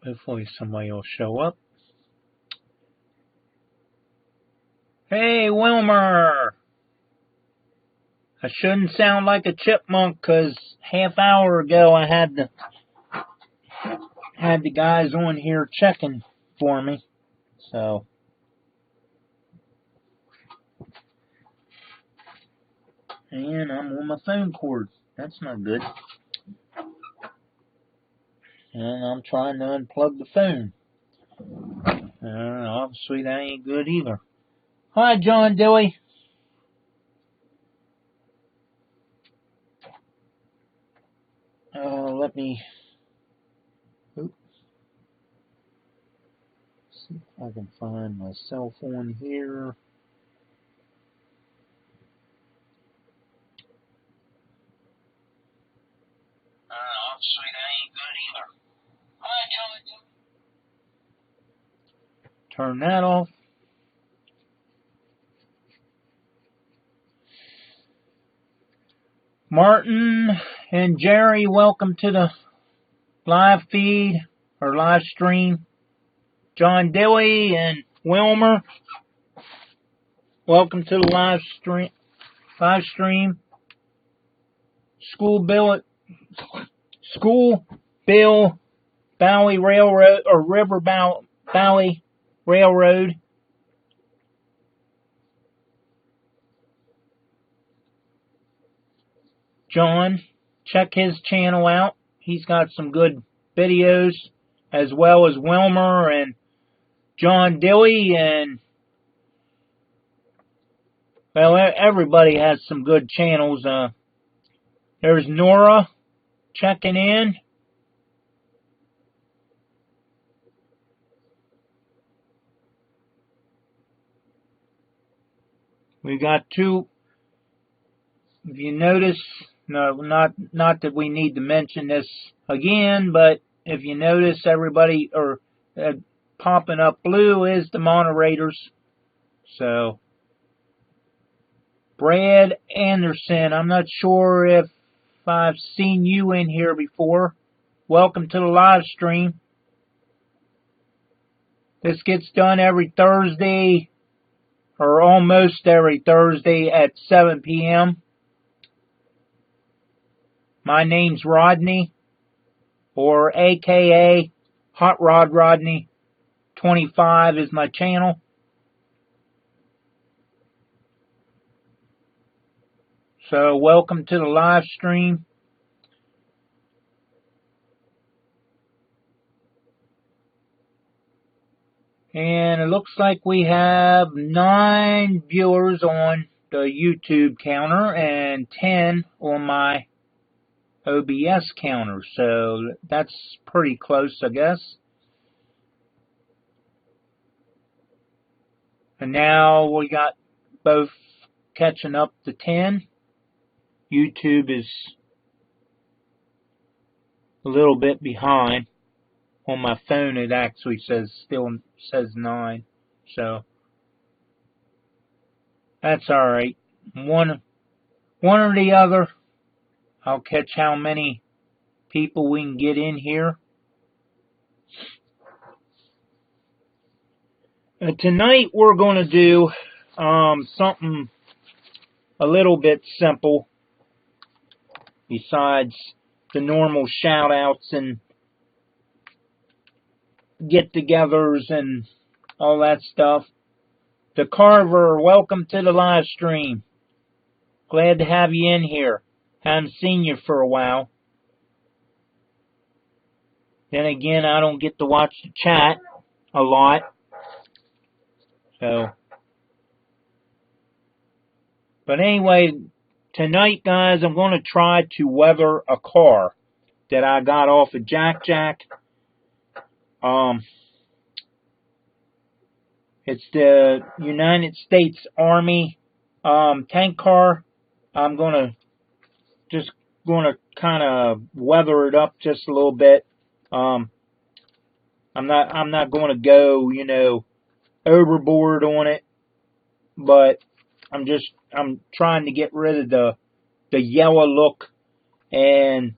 Hopefully somebody will show up. Hey, Wilmer! I shouldn't sound like a chipmunk, 'cause half hour ago I had the guys on here checking for me. So, and I'm on my phone cord. That's not good. And I'm trying to unplug the phone. Obviously that ain't good either. Hi, John Dewey. Let me see if I can find my cell phone here. Obviously that ain't good either. Hi, John Dewey. Turn that off. Martin and Jerry, welcome to the live feed or live stream. John Dewey and Wilmer, welcome to the live stream. School Bill Bowie Railroad or River Bowie Railroad. John, check his channel out. He's got some good videos, as well as Wilmer and John Dewey, and well, everybody has some good channels. There's Nora checking in. We got two. If you notice, no, not that we need to mention this again, but if you notice, everybody or popping up blue is the moderators. So, Brad Anderson, I'm not sure if I've seen you in here before. Welcome to the live stream. This gets done every Thursday, or almost every Thursday at 7 p.m. My name's Rodney, or AKA Hot Rod Rodney 25 is my channel. So welcome to the live stream. And it looks like we have 9 viewers on the YouTube counter and 10 on my OBS counter. So that's pretty close, I guess. And now we got both catching up to 10. YouTube is a little bit behind. On my phone it actually still says 9. So that's alright. One or the other. I'll catch how many people we can get in here. Tonight we're going to do something a little bit simple besides the normal shout outs and get-togethers and all that stuff. The Carver, welcome to the live stream. Glad to have you in here. Haven't seen you for a while. Then again, I don't get to watch the chat a lot. So, but anyway, tonight, guys, I'm going to try to weather a car that I got off of Jack Jack. It's the United States Army tank car. I'm just gonna kind of weather it up just a little bit. I'm not going to go, overboard on it, but I'm trying to get rid of the yellow look and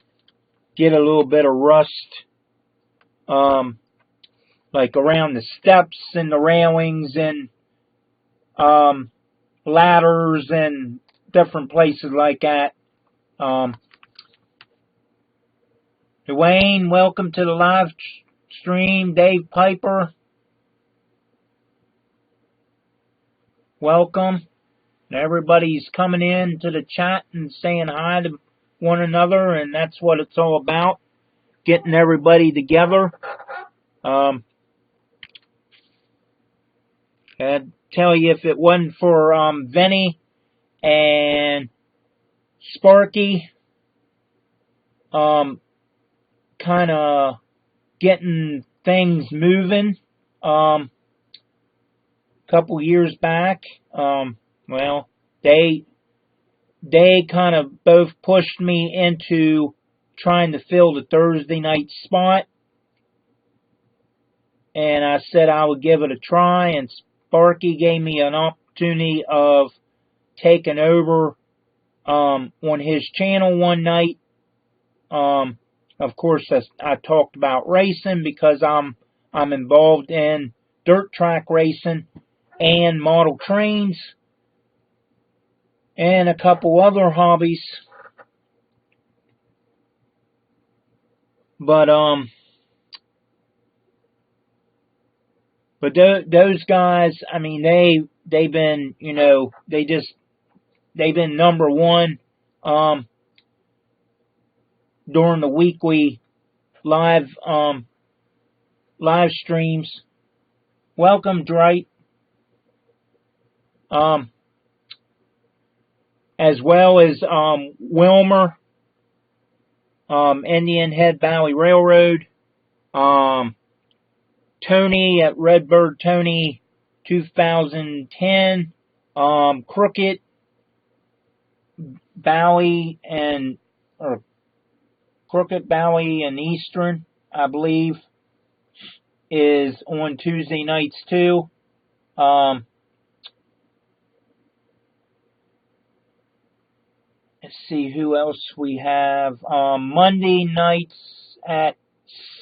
get a little bit of rust, like around the steps and the railings and ladders and different places like that. Dwayne, welcome to the live stream. Dave Piper, welcome. Everybody's coming in to the chat and saying hi to one another, and that's what it's all about, getting everybody together. I'd tell you, if it wasn't for Vinny and Sparky kind of getting things moving a couple years back, well, they kind of both pushed me into trying to fill the Thursday night spot, and I said I would give it a try, and Sparky gave me an opportunity of taking over on his channel one night. Of course, I talked about racing because I'm involved in dirt track racing and model trains and a couple other hobbies. But those guys, I mean, they've been, they've been number one during the weekly live streams. Welcome, Dwight. As well as Wilmer, Indian Head Valley Railroad, Tony at Redbird Tony 2010, Crooked Valley and Eastern, I believe, is on Tuesday nights too. Let's see who else we have. Monday nights at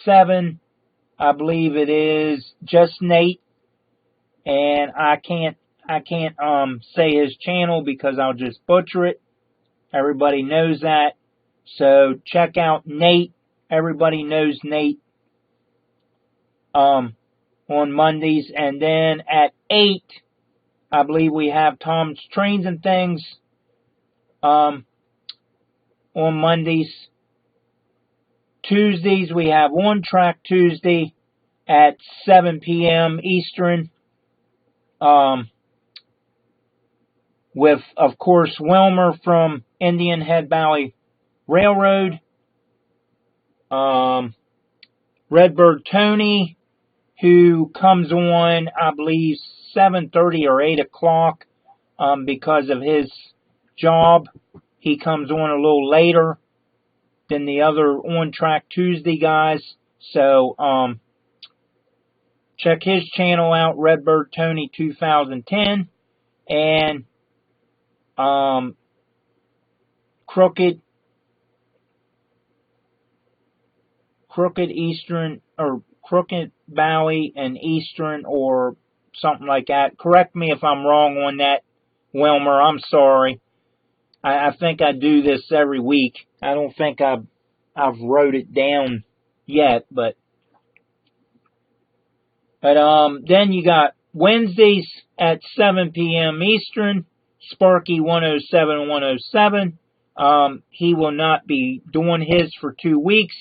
7, I believe it is just Nate, and I can't say his channel because I'll just butcher it. Everybody knows that. So check out Nate. Everybody knows Nate on Mondays. And then at 8, I believe we have Tom's Trains and Things on Mondays. Tuesdays, we have One Track Tuesday at 7 p.m. Eastern. With, of course, Wilmer from Indian Head Valley Railroad. Redbird Tony, who comes on, I believe, 7:30 or 8 o'clock because of his job. He comes on a little later than the other On Track Tuesday guys. So, check his channel out, Redbird Tony 2010. And Crooked Eastern, or Crooked Valley and Eastern, or something like that. Correct me if I'm wrong on that, Wilmer. I'm sorry. I think I do this every week. I don't think I've wrote it down yet, but then you got Wednesdays at 7 p.m. Eastern, Sparky 107. He will not be doing his for 2 weeks.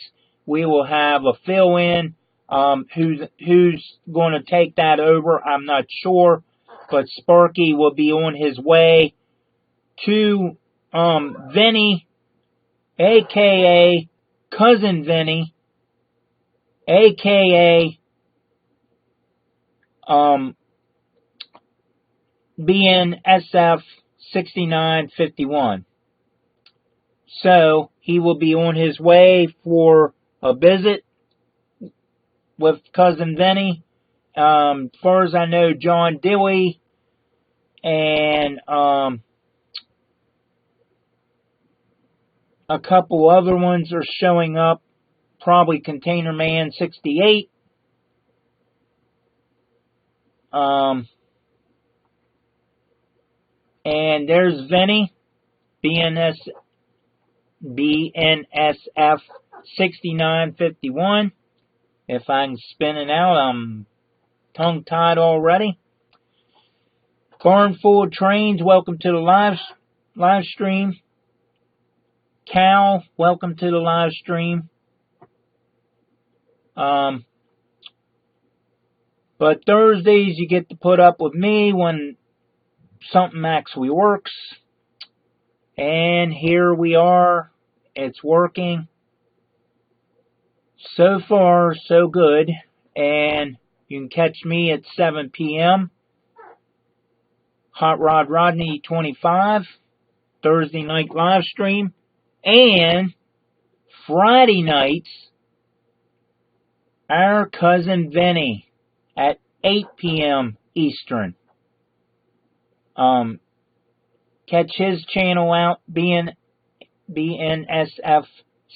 We will have a fill-in. Who's going to take that over, I'm not sure. But Sparky will be on his way to Vinny, a.k.a. Cousin Vinny, a.k.a. BNSF 6951. So he will be on his way for a visit with Cousin Vinny. As far as I know, John Dewey and a couple other ones are showing up. Probably Container Man 68. And there's Vinny, BNSF 6951. If I can spin it out, I'm tongue-tied already. Barn Full of Trains, welcome to the live stream. Cal, welcome to the live stream. But Thursdays you get to put up with me when something actually works. And here we are. It's working. So far, so good. And you can catch me at 7 p.m. Hot Rod Rodney 25. Thursday night live stream. And Friday nights, our Cousin Vinny at 8 p.m. Eastern. Catch his channel out, BNSF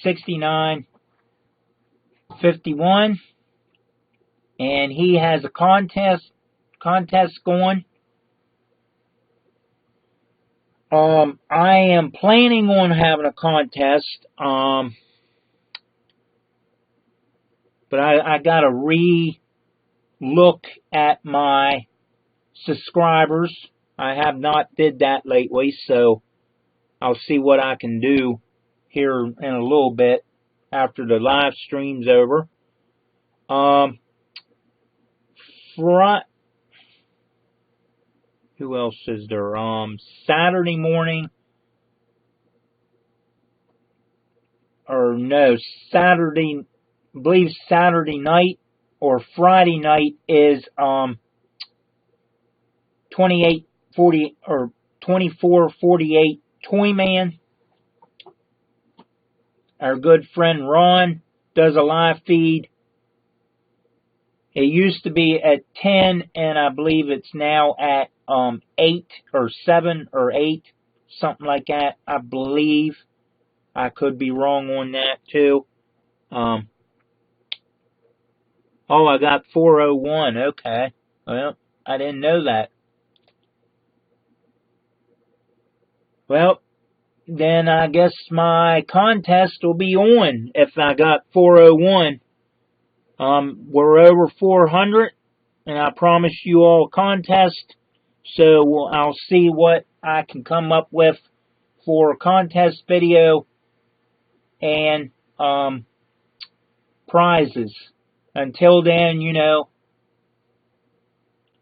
6951. And he has a contest going. I am planning on having a contest. But I gotta re-look at my subscribers. I have not did that lately, so I'll see what I can do here in a little bit after the live stream's over. Who else is there? Saturday morning, or no, Saturday, I believe Saturday night or Friday night is 2840 or 2448 Toyman. Our good friend Ron does a live feed. It used to be at 10, and I believe it's now at 8 or 7 or 8, something like that. I believe. I could be wrong on that too. Oh, I got 401. Okay. Well, I didn't know that. Well, then I guess my contest will be on if I got 401. We're over 400, and I promise you all a contest. So I'll see what I can come up with for a contest video and prizes. Until then, you know,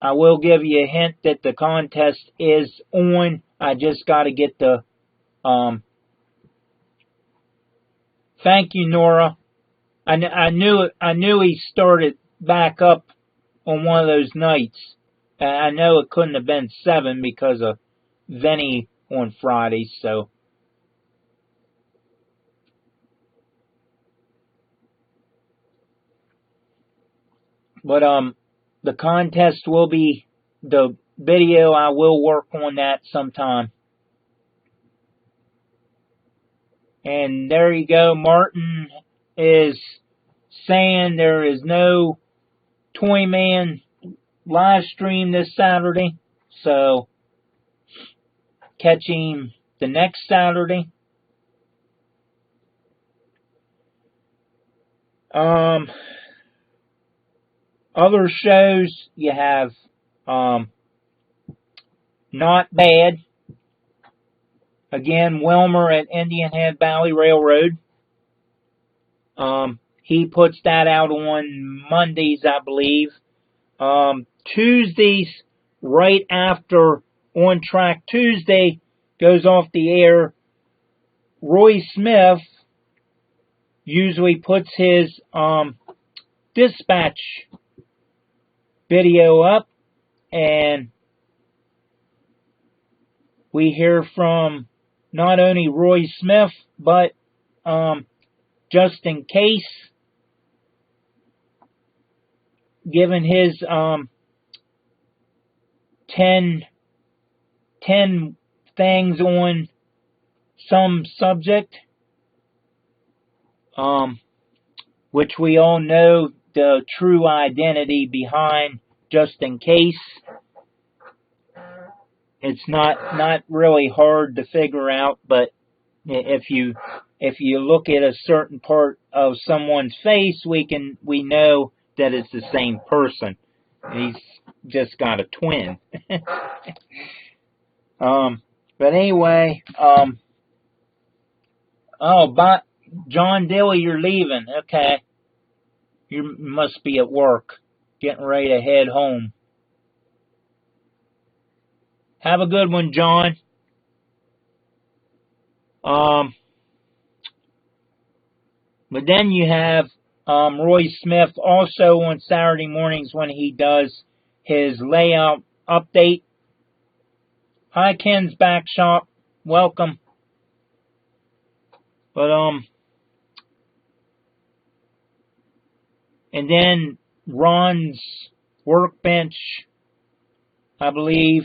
I will give you a hint that the contest is on. I just got to get the thank you, Nora. I knew he started back up on one of those nights. I know it couldn't have been 7 because of Vinny on Friday, so. But the contest will be the video. I will work on that sometime. And there you go. Martin is saying there is no Toyman live stream this Saturday. So catch him the next Saturday. Other shows, you have Not bad. Again, Wilmer at Indian Head Valley Railroad. He puts that out on Mondays, I believe. Tuesdays, right after On Track Tuesday goes off the air, Roy Smith usually puts his dispatch video up, and we hear from not only Roy Smith, but just in case, giving his 10 things on some subject, which we all know the true identity behind just in case. It's not really hard to figure out, but if you look at a certain part of someone's face, we know that it's the same person. He's just got a twin. But anyway, but John Dilly, you're leaving. Okay. You must be at work, getting ready to head home. Have a good one, John. But then you have Roy Smith also on Saturday mornings when he does his layout update. Hi, Ken's Back Shop. Welcome. But and then Ron's Workbench, I believe,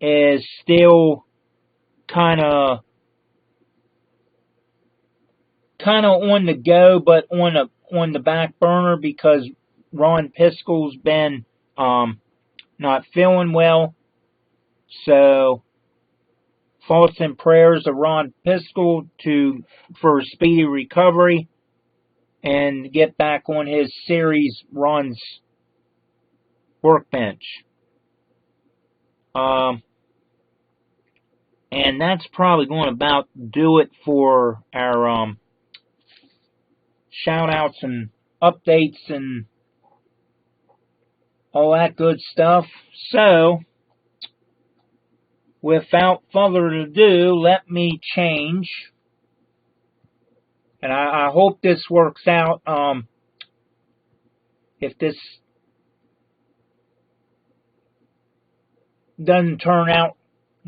is still kind of on the go, but on the back burner because Ron Piskel's been not feeling well. So thoughts and prayers of Ron Piskel for speedy recovery and get back on his series, Ron's Workbench. And that's probably going to about do it for our shout outs and updates and all that good stuff. So, without further ado, let me change. And I hope this works out. If this doesn't turn out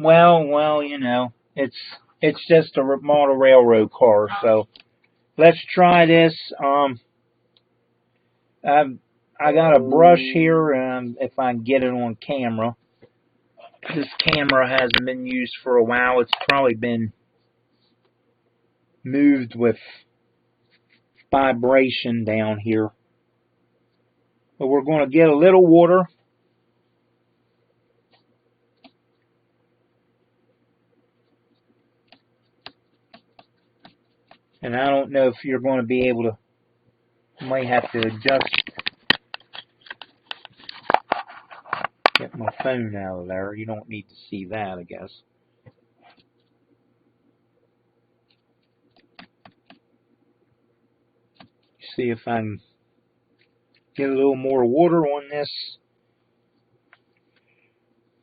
well, you know, it's just a model railroad car. So let's try this. I got a brush here, if I can get it on camera. This camera hasn't been used for a while. It's probably been moved with vibration down here. But we're going to get a little water. And I don't know if you're going to be able to, you might have to adjust, get my phone out of there. You don't need to see that, I guess. See if I can get a little more water on this.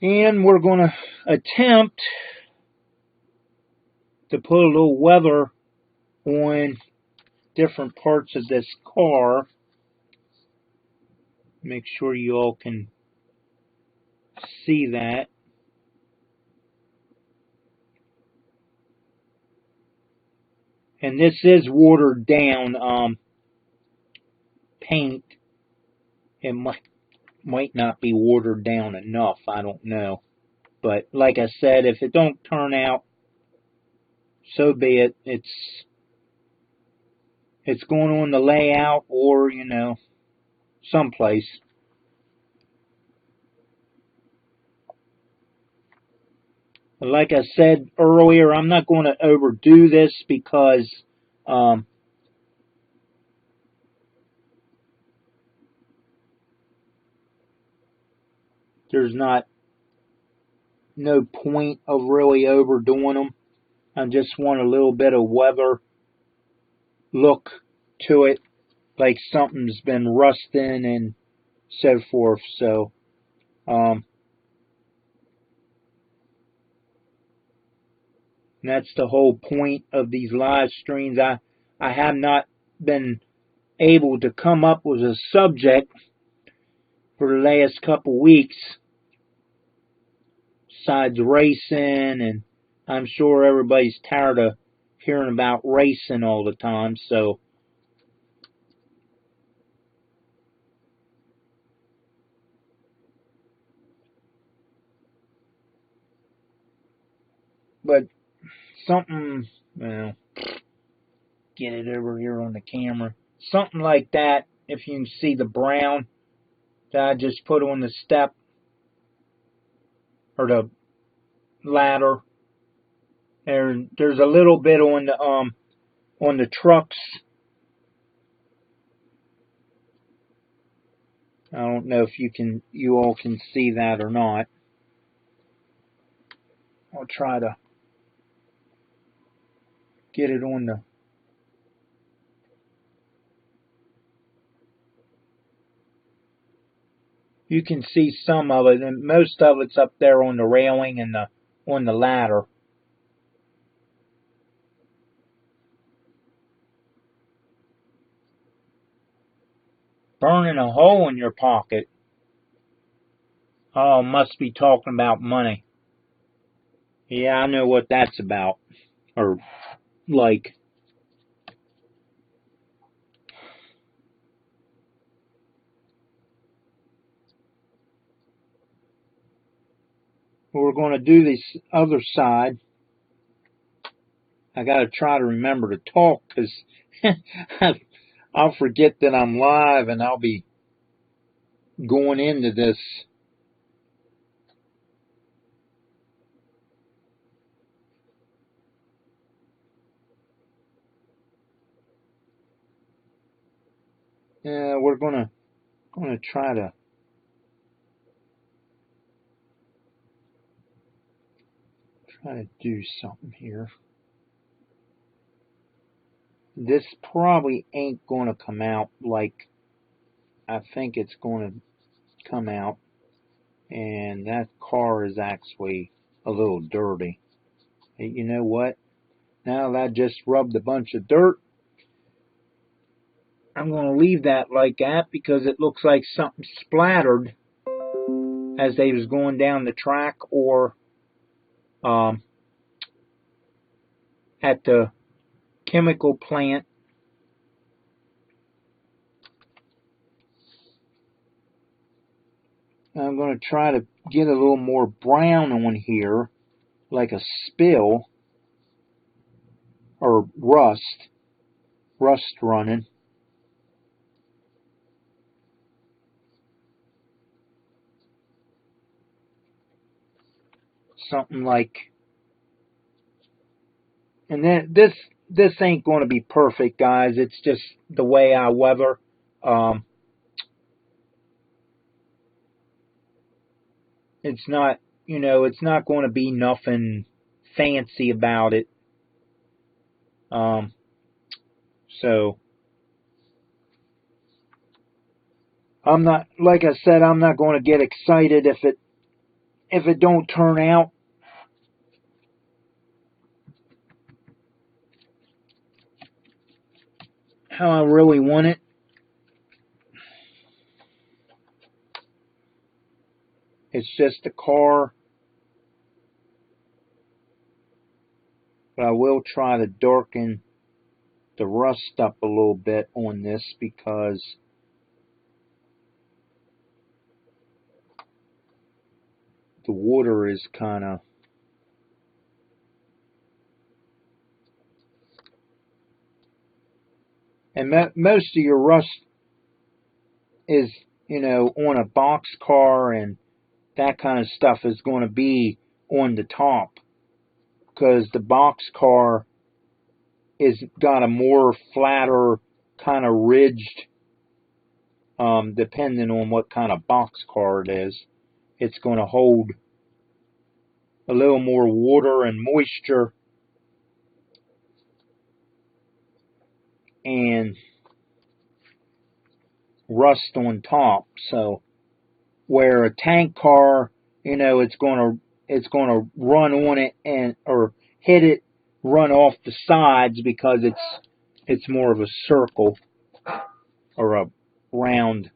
And we're going to attempt to put a little weather on different parts of this car. Make sure you all can see that. And this is watered down paint. It might not be watered down enough. I don't know. But like I said, if it don't turn out, so be it. It's going on the layout or, you know, someplace. But like I said earlier, I'm not going to overdo this because there's no point of really overdoing them. I just want a little bit of weather look to it, like something's been rusting and so forth. So that's the whole point of these live streams. I have not been able to come up with a subject for the last couple weeks besides racing, and I'm sure everybody's tired of hearing about racing all the time. So but something, well, get it over here on the camera. Something like that, if you can see the brown that I just put on the step or the ladder. There's a little bit on the trucks. I don't know if you all can see that or not. I'll try to get it on the. You can see some of it, and most of it's up there on the railing and on the ladder. Burning a hole in your pocket. Oh, must be talking about money. Yeah, I know what that's about. Or, like. We're going to do this other side. I got to try to remember to talk, because I'll forget that I'm live and I'll be going into this. We're gonna try to do something here. This probably ain't gonna come out like I think it's gonna come out, and that car is actually a little dirty. Hey, you know what? Now that I just rubbed a bunch of dirt, I'm going to leave that like that because it looks like something splattered as they was going down the track or at the chemical plant. I'm going to try to get a little more brown on here, like a spill or rust running. Something like, and then this ain't going to be perfect, guys. It's just the way I weather. It's not, it's not going to be nothing fancy about it. So I'm not, like I said, I'm not going to get excited if it don't turn out how I really want it. It's just a car. But I will try to darken the rust up a little bit on this because the water is kind of and most of your rust is, on a box car and that kind of stuff is going to be on the top because the box car is got a more flatter kind of ridged, depending on what kind of box car it is. it's going to hold a little more water and moisture and rust on top. So where a tank car, you know, it's going to run on it and or hit it, run off the sides because it's more of a circle or a round.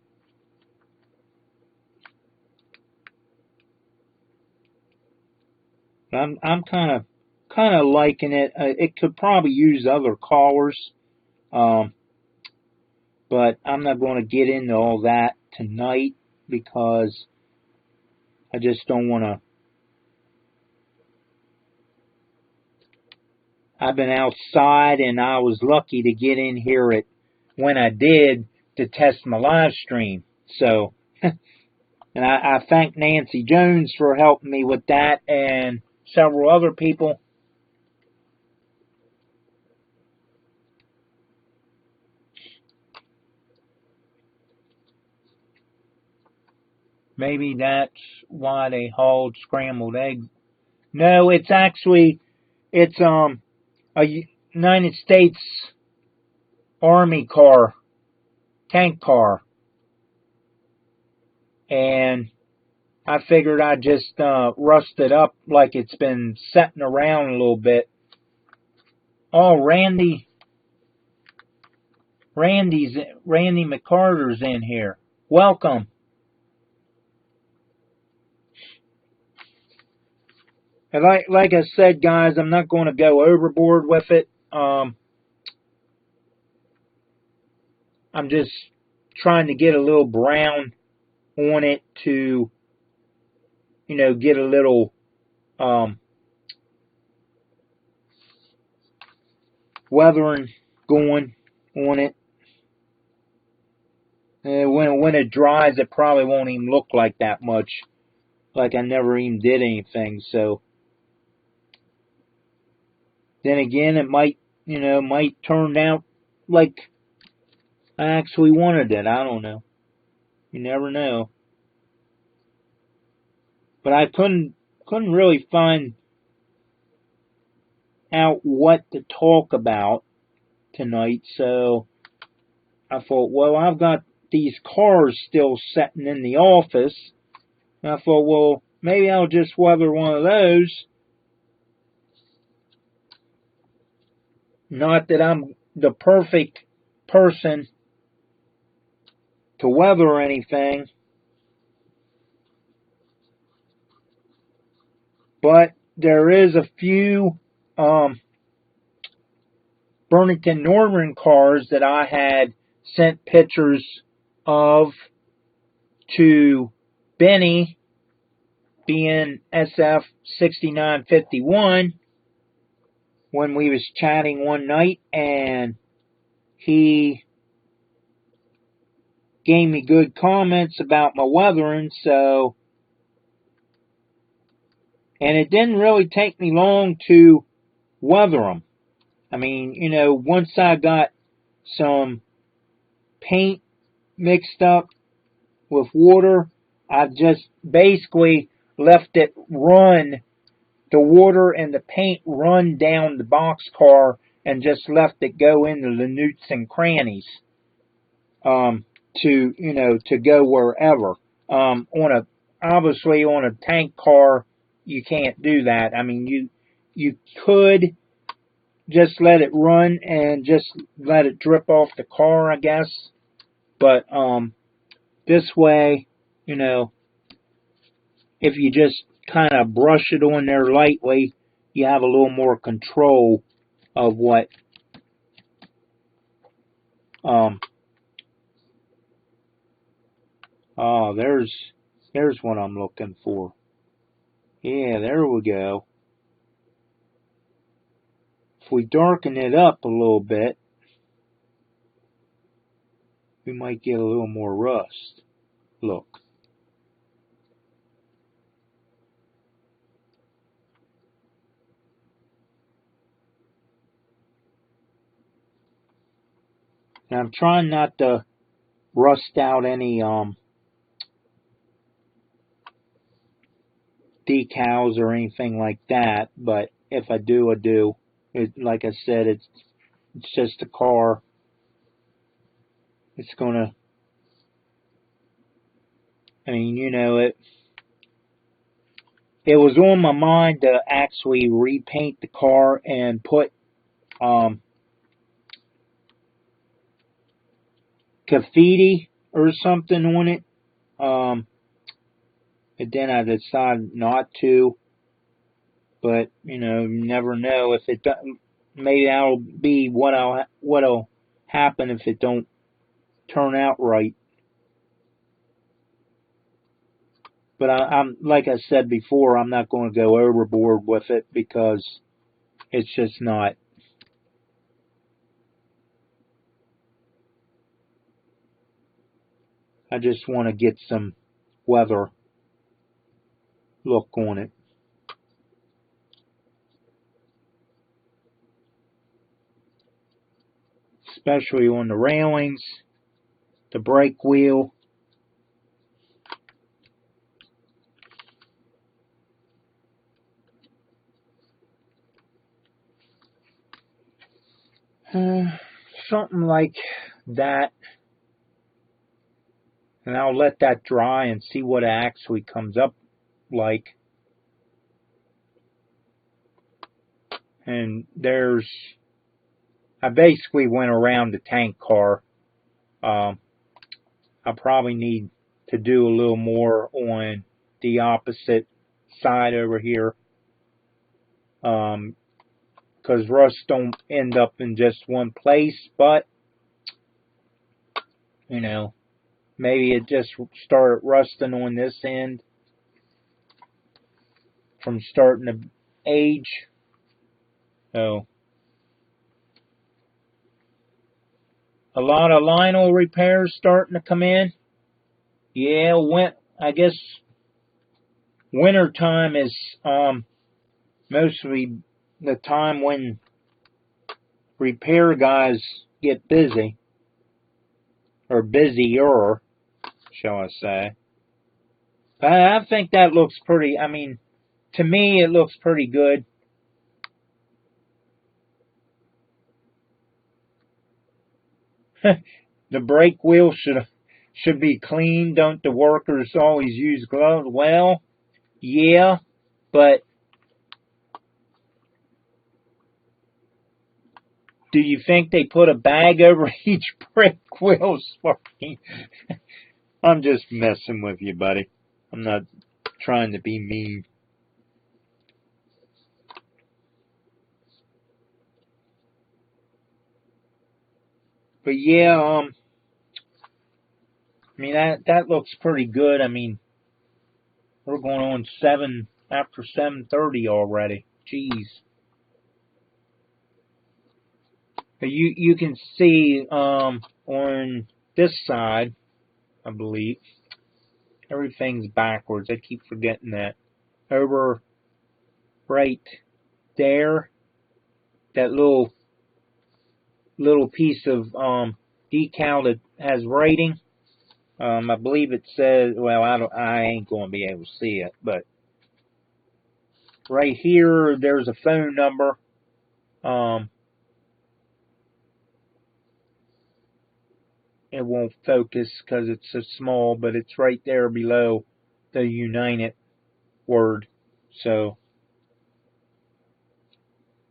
I'm kind of liking it. It could probably use other colors, but I'm not going to get into all that tonight because I just don't want to. I've been outside and I was lucky to get in here when I did to test my live stream. So, and I thank Nancy Jones for helping me with that and several other people. Maybe that's why they hauled scrambled eggs. No, it's actually, it's a United States Army car, tank car. And I figured I'd just rust it up like it's been setting around a little bit. Oh, Randy McCarter's in here. Welcome. And like I said, guys, I'm not going to go overboard with it. I'm just trying to get a little brown on it to, you know, get a little weathering going on it. When it dries, it probably won't even look like that much. Like I never even did anything. So then again, it might turn out like I actually wanted it. I don't know. You never know. But I couldn't really find out what to talk about tonight. So I thought, well, I've got these cars still sitting in the office. And I thought, well, maybe I'll just weather one of those. Not that I'm the perfect person to weather anything, but there is a few Burlington Northern cars that I had sent pictures of to Benny, being SF 6951, when we was chatting one night, and he gave me good comments about my weathering. So, and it didn't really take me long to weather them. I mean, you know, once I got some paint mixed up with water, I just basically left it run, the water and the paint run down the boxcar, and just left it go into the nooks and crannies, to go wherever. Obviously on a tank car, you can't do that. I mean, you could just let it run and just let it drip off the car, I guess. But this way, you know, if you just kind of brush it on there lightly, you have a little more control of what oh, there's what I'm looking for. Yeah, there we go. If we darken it up a little bit, we might get a little more rust. Look. Now I'm trying not to rust out any decals or anything like that, but if I do, I do. Like I said, it's just a car. It's gonna, I mean, you know, it was on my mind to actually repaint the car and put graffiti or something on it. And then I decided not to. But you know, you never know if it doesn't. Maybe that'll be what'll happen if it don't turn out right. But I'm like I said before, I'm not going to go overboard with it because it's just not. I just want to get some weather look on it. Especially on the railings, the brake wheel. Something like that. And I'll let that dry and see what it actually comes up like. And I basically went around the tank car. I probably need to do a little more on the opposite side over here. Because rust don't end up in just one place, but you know, maybe it just started rusting on this end from starting to age. So a lot of Lionel repairs starting to come in. Yeah, I guess winter time is mostly the time when repair guys get busy, or busier, shall I say. But I think that looks pretty, I mean, to me it looks pretty good. The brake wheel should be clean. Don't the workers always use gloves? Well, yeah, but do you think they put a bag over each brake wheel? I'm just messing with you, buddy. I'm not trying to be mean. But yeah, I mean that looks pretty good. I mean, we're going on after 7:30 already. Jeez. But you can see on this side, I believe, everything's backwards. I keep forgetting that. Over right there, that little piece of decal that has writing. I believe it says, well, I ain't going to be able to see it, but right here there's a phone number. It won't focus because it's so small, but it's right there below the United word. So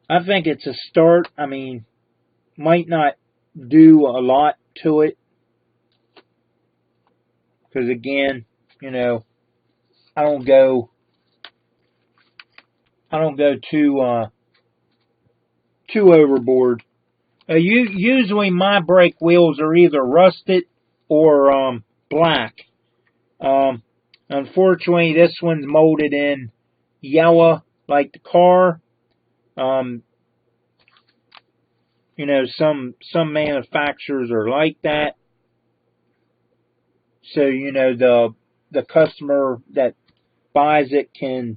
I think it's a start. I mean, might not do a lot to it because again, you know, I don't go too overboard. Usually my brake wheels are either rusted or black. Unfortunately, this one's molded in yellow like the car. You know, some manufacturers are like that. So, you know, the customer that buys it can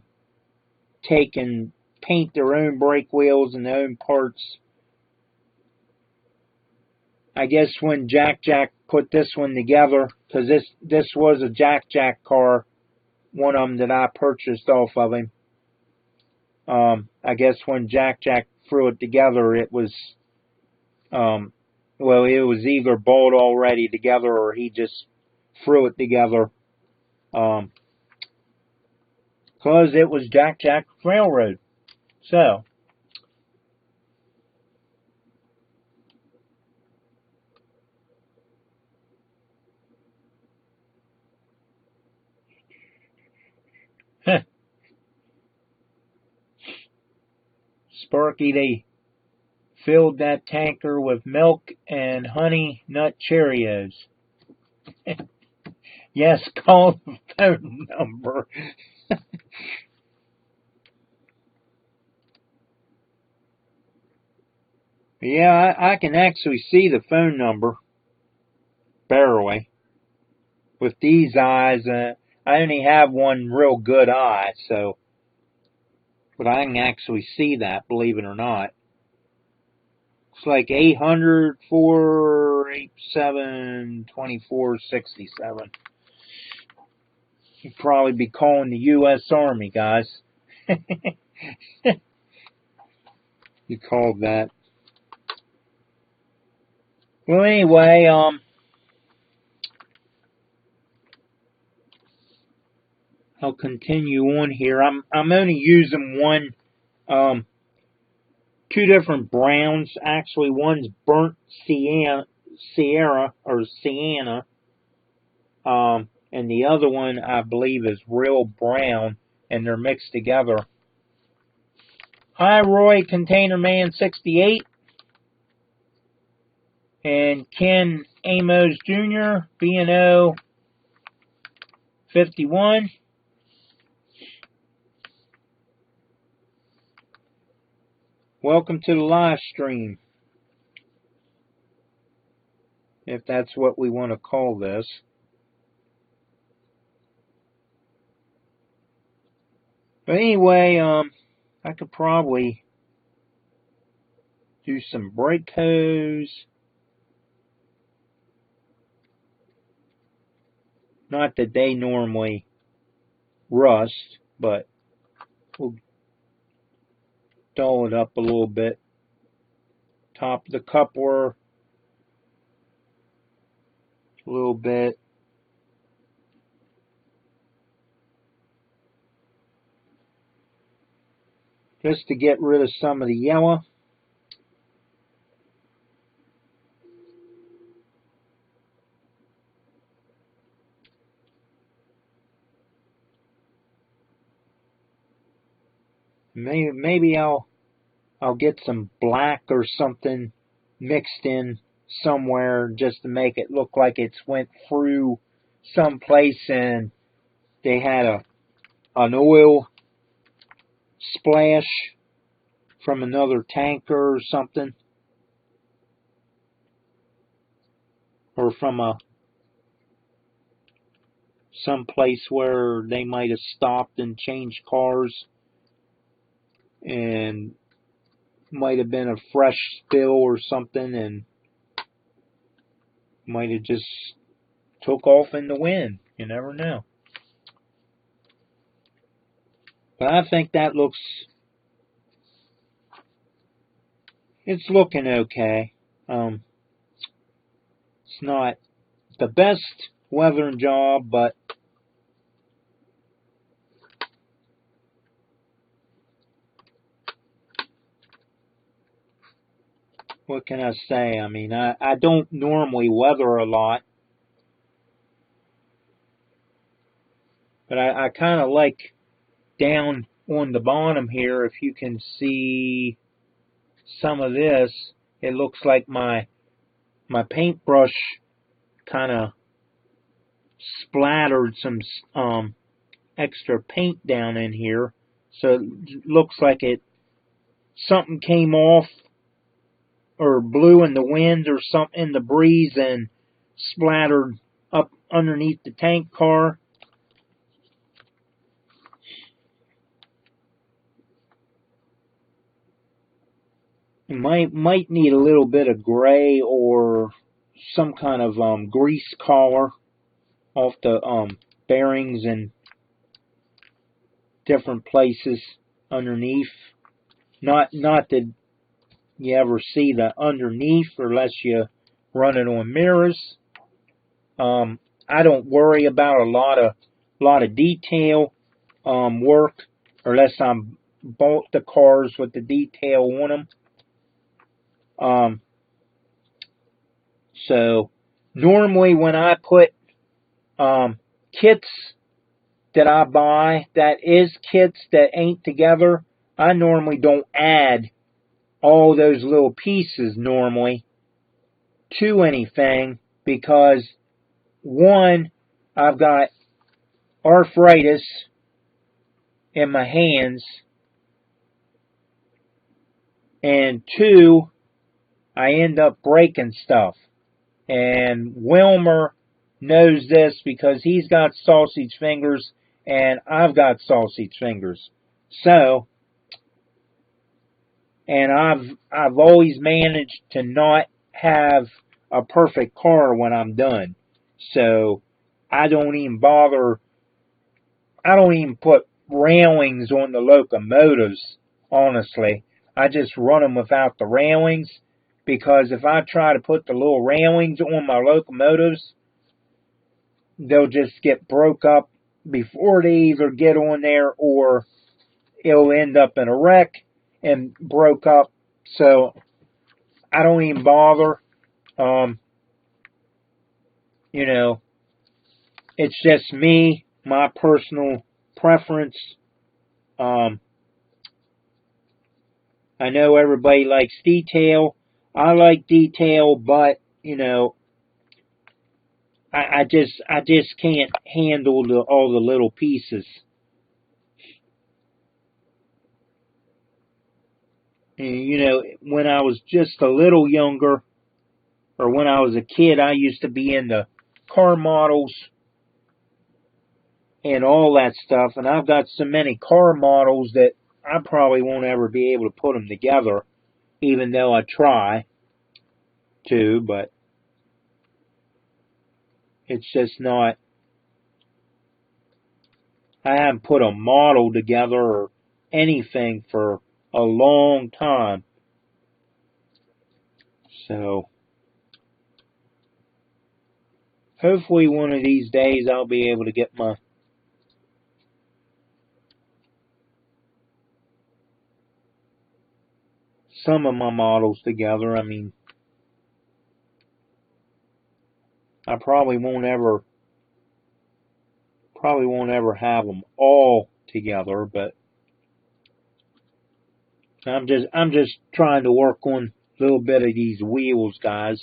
take and paint their own brake wheels and their own parts. I guess when Jack put this one together, because this was a Jack car, one of them that I purchased off of him. I guess when Jack threw it together, it was, well, it was either bought already together or he just threw it together. Because it was Jack Railroad. So, Sparky, they filled that tanker with milk and honey nut Cheerios. Yes, call the phone number. Yeah, I can actually see the phone number. Barely. With these eyes, I only have one real good eye, so. But I can actually see that, believe it or not. It's like 800-487-2467. You'd probably be calling the U.S. Army, guys. You called that. Well, anyway, I'll continue on here. I'm only using one, two different browns. Actually, one's burnt Sienna, and the other one I believe is real brown, and they're mixed together. Hi, Roy, Container Man 68, and Ken Amos Jr., B&O 51. Welcome to the live stream, if that's what we want to call this. But anyway, I could probably do some brake hose. Not that they normally rust, but we'll dull it up a little bit. Top of the coupler a little bit. Just to get rid of some of the yellow. Maybe I'll get some black or something mixed in somewhere just to make it look like it's went through someplace and they had an oil splash from another tanker or something, or from some place where they might have stopped and changed cars and might have been a fresh spill or something and might have just took off in the wind. You never know. But I think that looks, it's looking okay. It's not the best weathering job, but what can I say? I mean, I don't normally weather a lot, but I kind of like down on the bottom here, if you can see some of this, it looks like my paintbrush kind of splattered some extra paint down in here, so it looks like something came off or blew in the wind or something in the breeze and splattered up underneath the tank car. It might need a little bit of gray or some kind of grease color off the bearings and different places underneath. Not that you ever see the underneath unless you run it on mirrors. I don't worry about a lot of detail work unless I'm bought the cars with the detail on them. So normally when I put kits that I buy that is kits that ain't together, I normally don't add all those little pieces normally to anything because one, I've got arthritis in my hands, and two, I end up breaking stuff. And Wilmer knows this because he's got sausage fingers and I've got sausage fingers. So, and I've always managed to not have a perfect car when I'm done. So, I don't even put railings on the locomotives, honestly. I just run them without the railings because if I try to put the little railings on my locomotives, they'll just get broke up before they either get on there or it'll end up in a wreck and broke up. So I don't even bother. You know, it's just me, my personal preference. I know everybody likes detail. I like detail, but you know, I just can't handle all the little pieces. And, you know, when I was just a little younger, or when I was a kid, I used to be into car models and all that stuff. And I've got so many car models that I probably won't ever be able to put them together, even though I try to, but it's just not. I haven't put a model together or anything for a long time. So, hopefully one of these days I'll be able to get some of my models together. I mean, I probably won't ever have them all together, but I'm just trying to work on a little bit of these wheels, guys.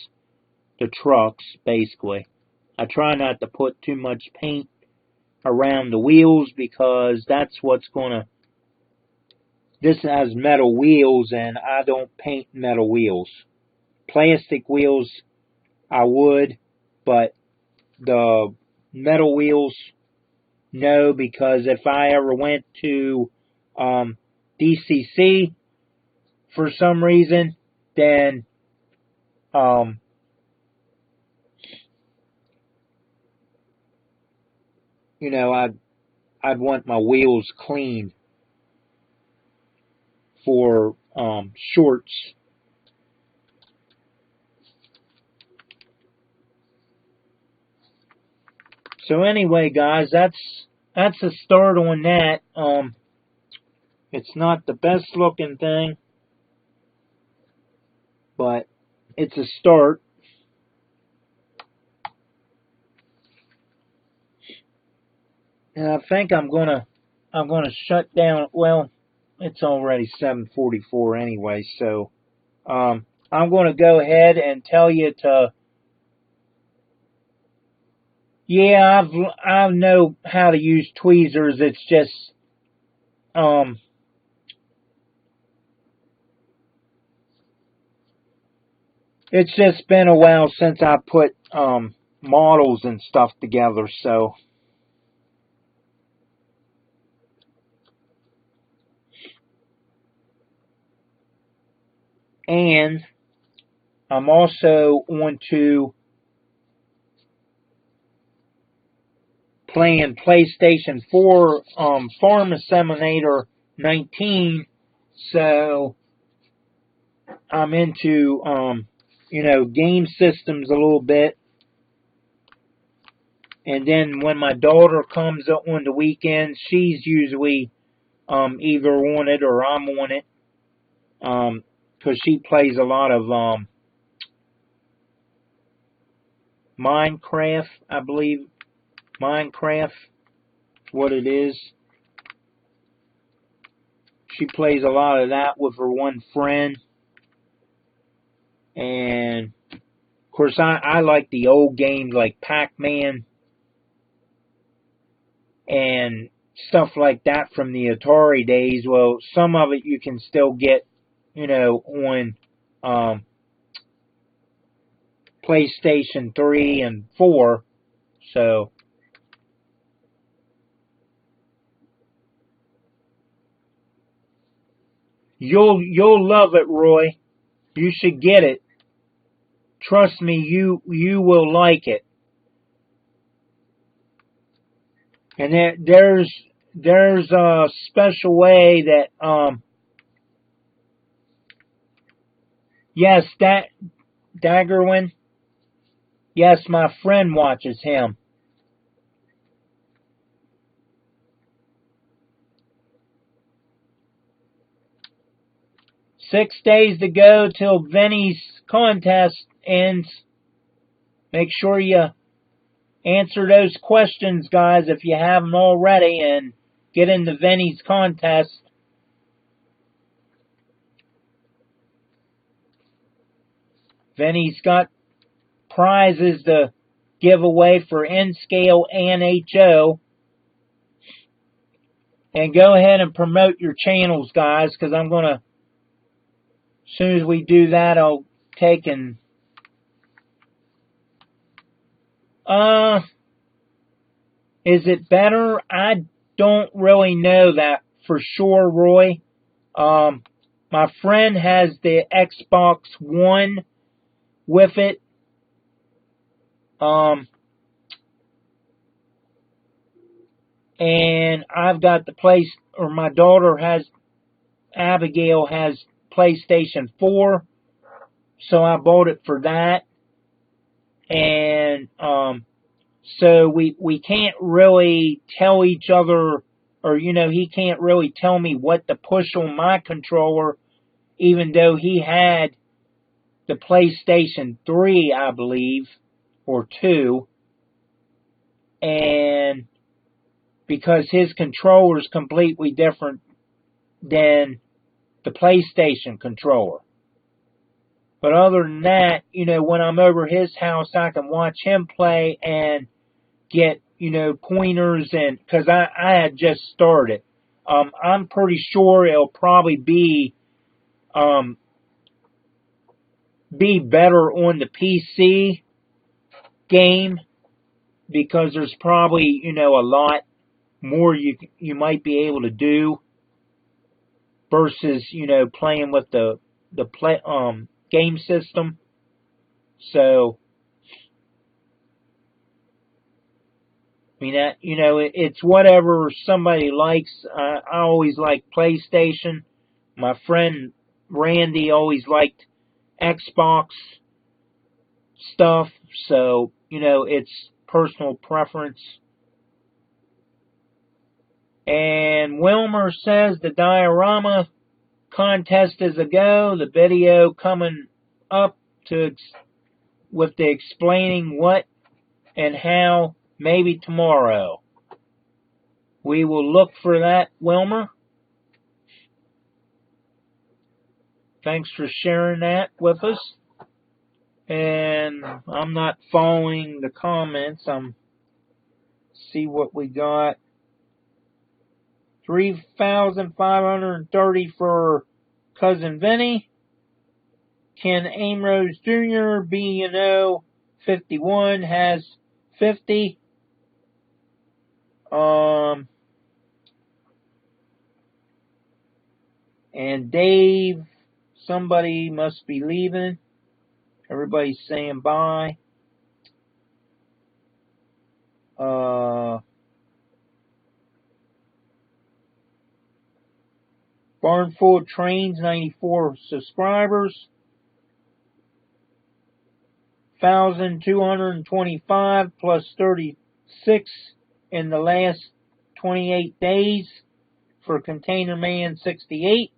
The trucks, basically. I try not to put too much paint around the wheels because that's what's gonna. This has metal wheels, and I don't paint metal wheels. Plastic wheels, I would, but the metal wheels, no, because if I ever went to DCC for some reason, then you know, I'd want my wheels clean for shorts. So anyway, guys, that's a start on that. It's not the best looking thing, but it's a start. And I think I'm gonna shut down. Well, it's already 7:44 anyway, so I'm gonna go ahead and tell you to. Yeah, I know how to use tweezers. It's just it's just been a while since I put models and stuff together, so. And I'm also on to playing PlayStation 4 Farming Simulator 19, so I'm into game systems a little bit. And then when my daughter comes up on the weekends, she's usually either on it or I'm on it, because she plays a lot of Minecraft, I believe. Minecraft, what it is. She plays a lot of that with her one friend. And, of course, I like the old games like Pac-Man and stuff like that from the Atari days. Well, some of it you can still get, on PlayStation 3 and 4. So, you'll love it, Roy. You should get it. Trust me, you will like it. And there's a special way that yes, that Daggerwin. Yes, my friend watches him. Six days to go till Vinny's contest ends. Make sure you answer those questions, guys, if you haven't already, and get into Vinny's contest. Vinny's got prizes to give away for N-Scale and HO. And go ahead and promote your channels, guys, because I'm going to, as soon as we do that, I'll take and is it better? I don't really know that for sure, Roy. My friend has the Xbox One with it. And I've got my daughter Abigail has PlayStation 4. So I bought it for that. And, so we can't really tell each other, or, he can't really tell me what to push on my controller, even though he had the PlayStation 3, I believe, or 2. And because his controller is completely different than the PlayStation controller. But other than that, when I'm over his house, I can watch him play and get, pointers, and because I had just started. I'm pretty sure it'll probably be better on the PC game, because there's probably, a lot more you might be able to do versus, playing with the game system. So, I mean, it's whatever somebody likes. I always liked PlayStation. My friend Randy always liked Xbox stuff. So, it's personal preference. And Wilmer says the diorama contest is a go. The video coming up with the explaining what and how, maybe tomorrow. We will look for that, Wilmer. Thanks for sharing that with us. And I'm not following the comments. See what we got. 3,530 for Cousin Vinny. Ken Amrose Jr. B&O 51 has 50. And Dave, somebody must be leaving. Everybody's saying bye. Barn Full of Trains, 94 subscribers. 1,225 plus 36 in the last 28 days for Container Man 68.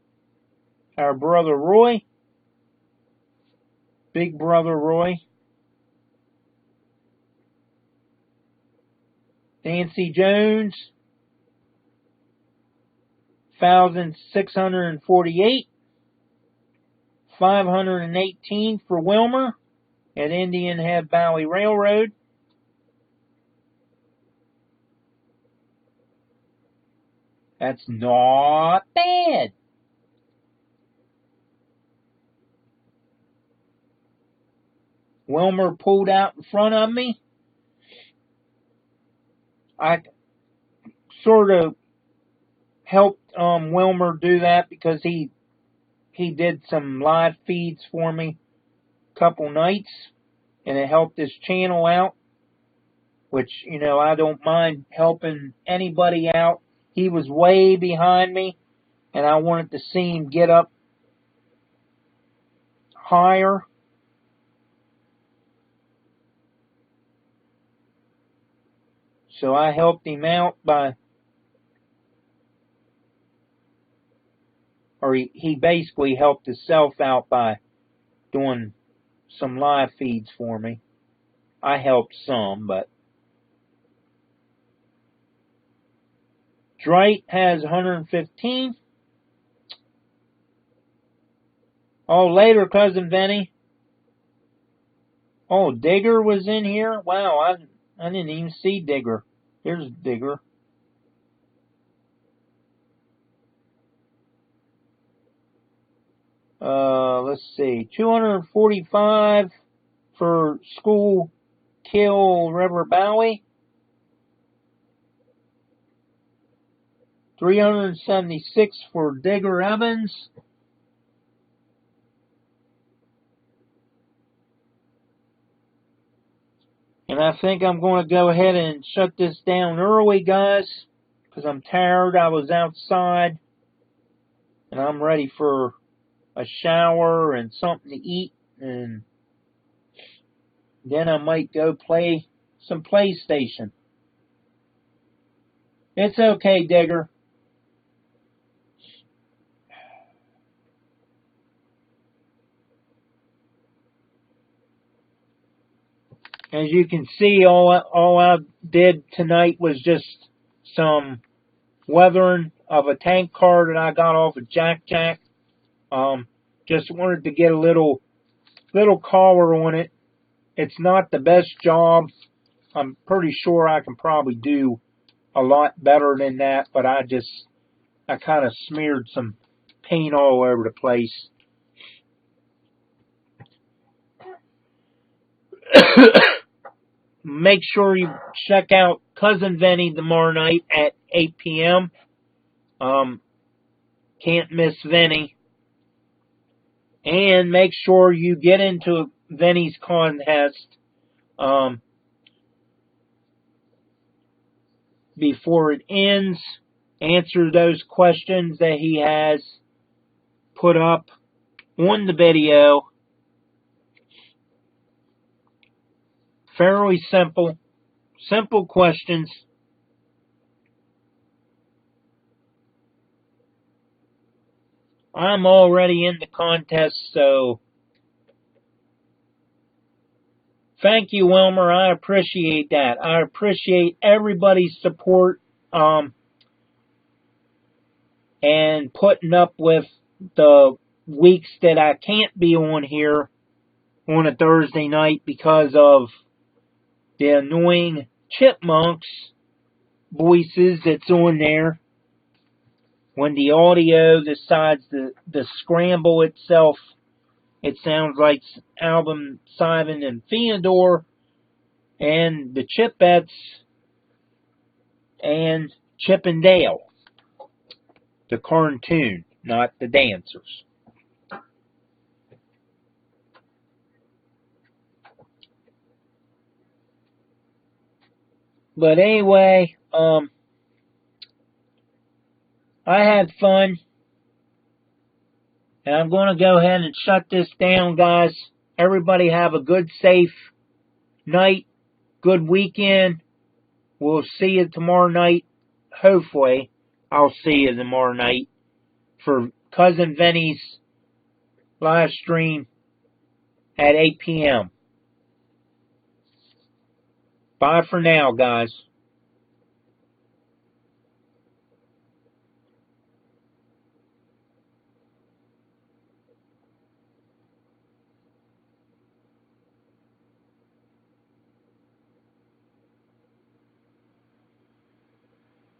Our brother Roy. Big brother Roy. Nancy Jones. 1,648. 518 for Wilmer at Indian Head Valley Railroad. That's not bad. Wilmer pulled out in front of me. I sort of helped Wilmer do that because he did some live feeds for me a couple nights, and it helped his channel out, which, you know, I don't mind helping anybody out. He was way behind me, and I wanted to see him get up higher. So I helped him out by, or he basically helped himself out by doing some live feeds for me. I helped some, but Drite has 115. Oh, later, Cousin Benny. Oh, Digger was in here? Wow, I didn't even see Digger. Here's Digger. Let's see. 245 for School Kill River Bowie. 376 for Digger Evans. And I think I'm going to go ahead and shut this down early, guys, because I'm tired. I was outside, and I'm ready for a shower and something to eat, and then I might go play some PlayStation. It's okay, Digger. As you can see, all I did tonight was just some weathering of a tank car that I got off of Jack Jack. Just wanted to get a little color on it. It's not the best job. I'm pretty sure I can probably do a lot better than that, but I kind of smeared some paint all over the place. Make sure you check out Cousin Vinny tomorrow night at 8 p.m. Can't miss Vinny. And make sure you get into Vinny's contest before it ends. Answer those questions that he has put up on the video. Fairly simple questions. I'm already in the contest, so thank you, Wilmer. I appreciate that. I appreciate everybody's support and putting up with the weeks that I can't be on here on a Thursday night because of the annoying chipmunks voices that's on there. When the audio decides to scramble itself, it sounds like Alvin, Simon, and Theodore, and the Chipettes, and Chip and Dale. The cartoon, not the dancers. But anyway, I had fun. And I'm going to go ahead and shut this down, guys. Everybody have a good, safe night, good weekend. We'll see you tomorrow night. Hopefully, I'll see you tomorrow night for Cousin Vinny's live stream at 8 p.m. Bye for now, guys.